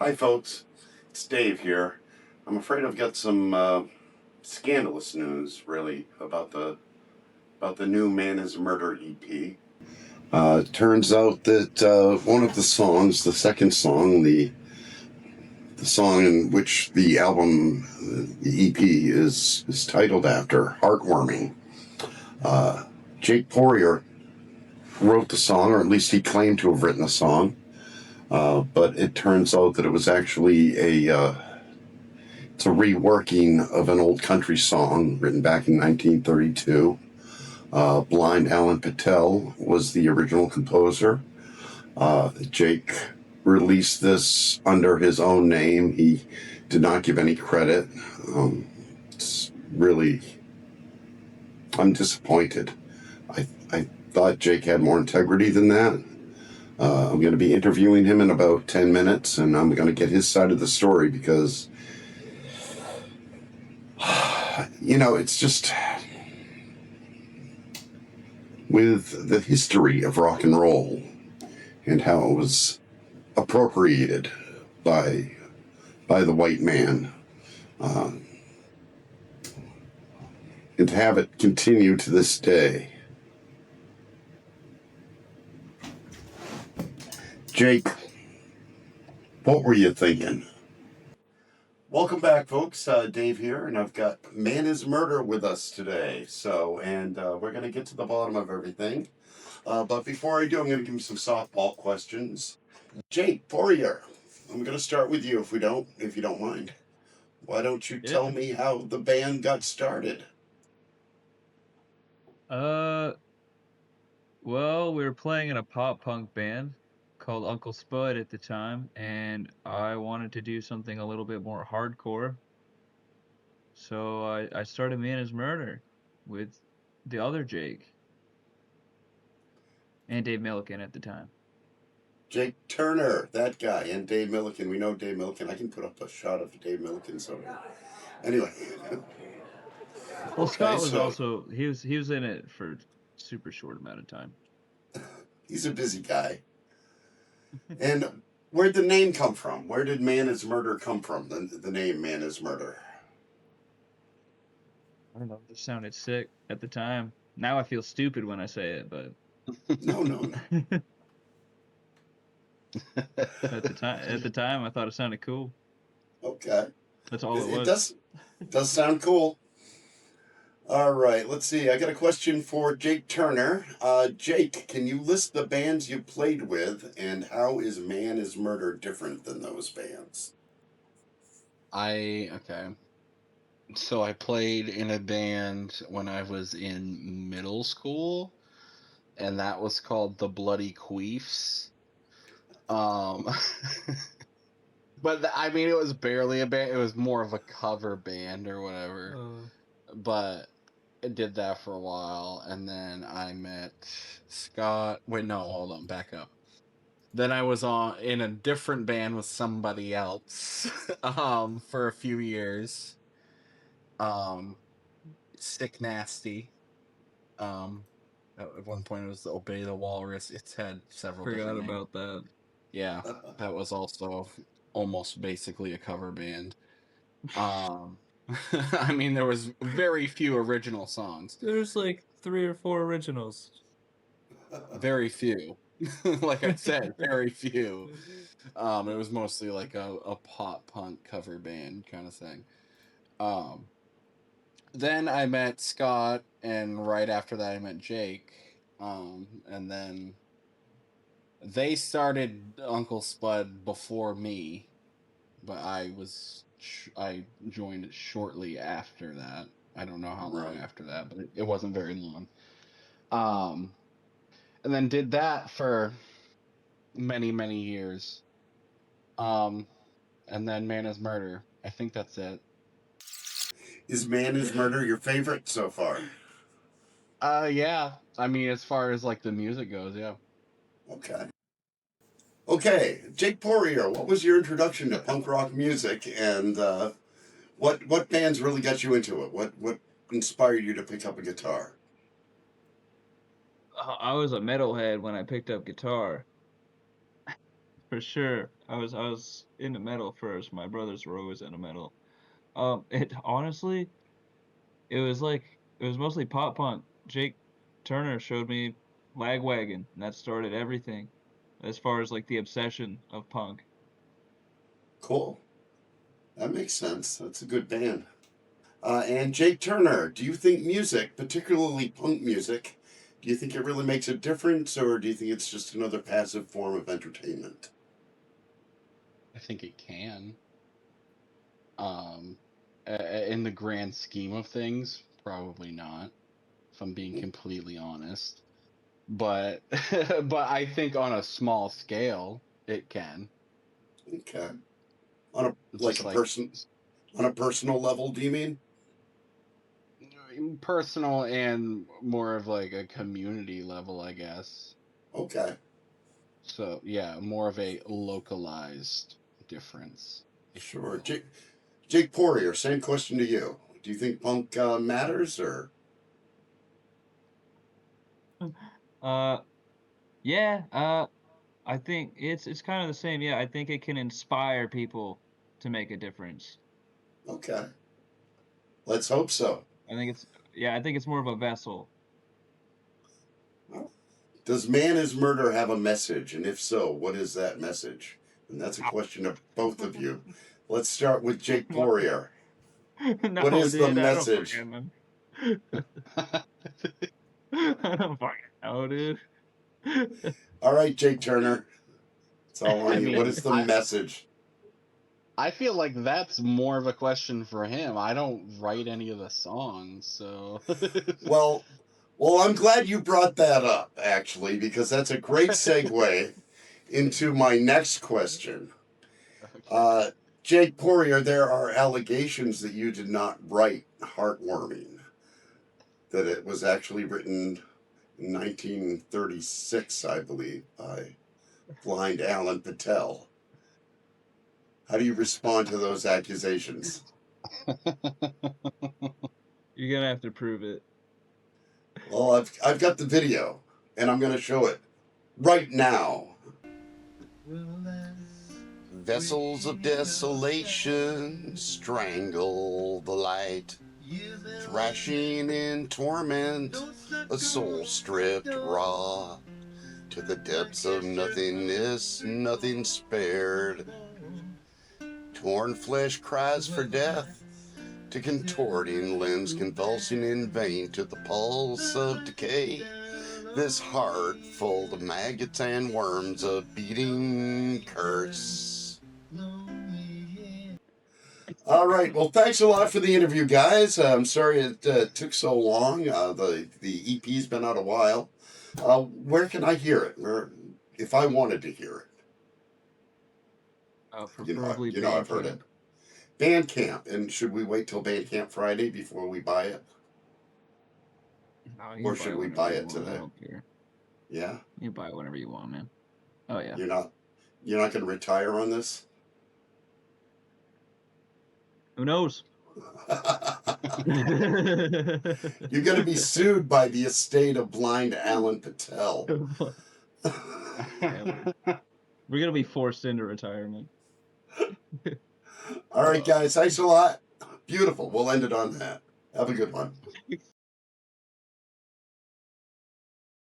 Hi folks, it's Dave here. I'm afraid I've got some scandalous news, really, about the new Man Is Murder EP. It turns out that one of the songs, the second song, the song in which the album, the EP is titled after, Heartwarming. Jake Poirier wrote the song, or at least he claimed to have written the song. But it turns out that it was actually it's a reworking of an old country song written back in 1932. Blind Alan Patel was the original composer. Jake released this under his own name. He did not give any credit. It's really, I'm disappointed. I thought Jake had more integrity than that. I'm going to be interviewing him in about 10 minutes, and I'm going to get his side of the story because, it's just with the history of rock and roll and how it was appropriated by the white man, and to have it continue to this day. Jake, what were you thinking? Welcome back, folks. Dave here, and I've got Man Is Murder with us today. We're going to get to the bottom of everything. But before I do, I'm going to give him some softball questions. Jake Poirier, I'm going to start with you if you don't mind. Why don't you tell me how the band got started? Well, we were playing in a pop punk band called Uncle Spud at the time, and I wanted to do something a little bit more hardcore. So I started Man Is Murder with the other Jake and Dave Milliken at the time. Jake Turner, that guy, and Dave Milliken. We know Dave Milliken. I can put up a shot of Dave Milliken somewhere. Anyway. Well, Scott was also he was in it for a super short amount of time. He's a busy guy. And where'd the name come from? Where did Man Is Murder come from? The name Man Is Murder. I don't know. It just sounded sick at the time. Now I feel stupid when I say it, but No. at the time, I thought it sounded cool. Okay. That's all it was. It does sound cool. All right, let's see. I got a question for Jake Turner. Jake, can you list the bands you played with, and how is Man Is Murder different than those bands? Okay. So I played in a band when I was in middle school, and that was called the Bloody Queefs. But it was barely a band. It was more of a cover band or whatever. But I did that for a while, and then I met Scott. Wait, no, hold on, back up. Then I was in a different band with somebody else for a few years. Sick Nasty. At one point it was the Obey the Walrus. It's had several. Forgot about that. Yeah, that was also almost basically a cover band. There was very few original songs. There's like 3 or 4 originals. Very few. Like I said, very few. It was mostly like a pop punk cover band kind of thing. Then I met Scott, and right after that I met Jake. And then they started Uncle Spud before me, but I joined shortly after that. I don't know how long after that, but it wasn't very long. And then did that for many, many years. And then Man Is Murder. I think that's it. Is Man Is Murder your favorite so far? Yeah. As far as like the music goes, yeah. Okay, Jake Poirier, what was your introduction to punk rock music, and what bands really got you into it? What inspired you to pick up a guitar? I was a metalhead when I picked up guitar. For sure. I was into metal first. My brothers were always into metal. It honestly, it was mostly pop punk. Jake Turner showed me Lagwagon, and that started everything as far as like the obsession of punk. Cool. That makes sense. That's a good band. And Jake Turner, do you think music, particularly punk music, do you think it really makes a difference, or do you think it's just another passive form of entertainment? I think it can. In the grand scheme of things, probably not, if I'm being completely honest. But but I think on a small scale, it can. Okay. On a Just like on a personal level, do you mean? personal and more of like a community level, I guess. Okay. So yeah, more of a localized difference, if you Sure. will. Jake Poirier, same question to you. Do you think punk matters, or? Uh, yeah. I think it's kind of the same. Yeah, I think it can inspire people to make a difference. Okay. Let's hope so. I think it's more of a vessel. Does Man is Murder have a message? And if so, what is that message? And that's a question to both of you. Let's start with Jake Poirier. What No, is the dude, I don't message? fucking know. I don't fucking know, dude. All right, Jake Turner. It's all on I you. What mean, is the message? I feel like that's more of a question for him. I don't write any of the songs, so Well, I'm glad you brought that up, actually, because that's a great segue into my next question. okay. Jake Poirier, there are allegations that you did not write Heartwarming, that it was actually written in 1936, I believe, by blind Alan Patel. How do you respond to those accusations? You're gonna have to prove it. Well, I've got the video, and I'm going to show it right now. Vessels of desolation strangle the light, thrashing in torment, a soul stripped raw. To the depths of nothingness, nothing spared. Torn flesh cries for death, to contorting limbs convulsing in vain to the pulse of decay. This heart full of maggots and worms, a beating curse. All right. Well, thanks a lot for the interview, guys. I'm sorry it took so long. The EP's been out a while. Where can I hear it? If I wanted to hear it, Preferably you know, I've heard it. Bandcamp, and should we wait till Bandcamp Friday before we buy it, No, you or can should we whenever buy you it want. today? I don't care. Yeah. You can buy it whenever you want, man. Oh yeah. You're not going to retire on this? Who knows? You're going to be sued by the estate of blind Alan Patel. Yeah, we're gonna be forced into retirement. All right, guys. Thanks a lot. Beautiful. We'll end it on that. Have a good one.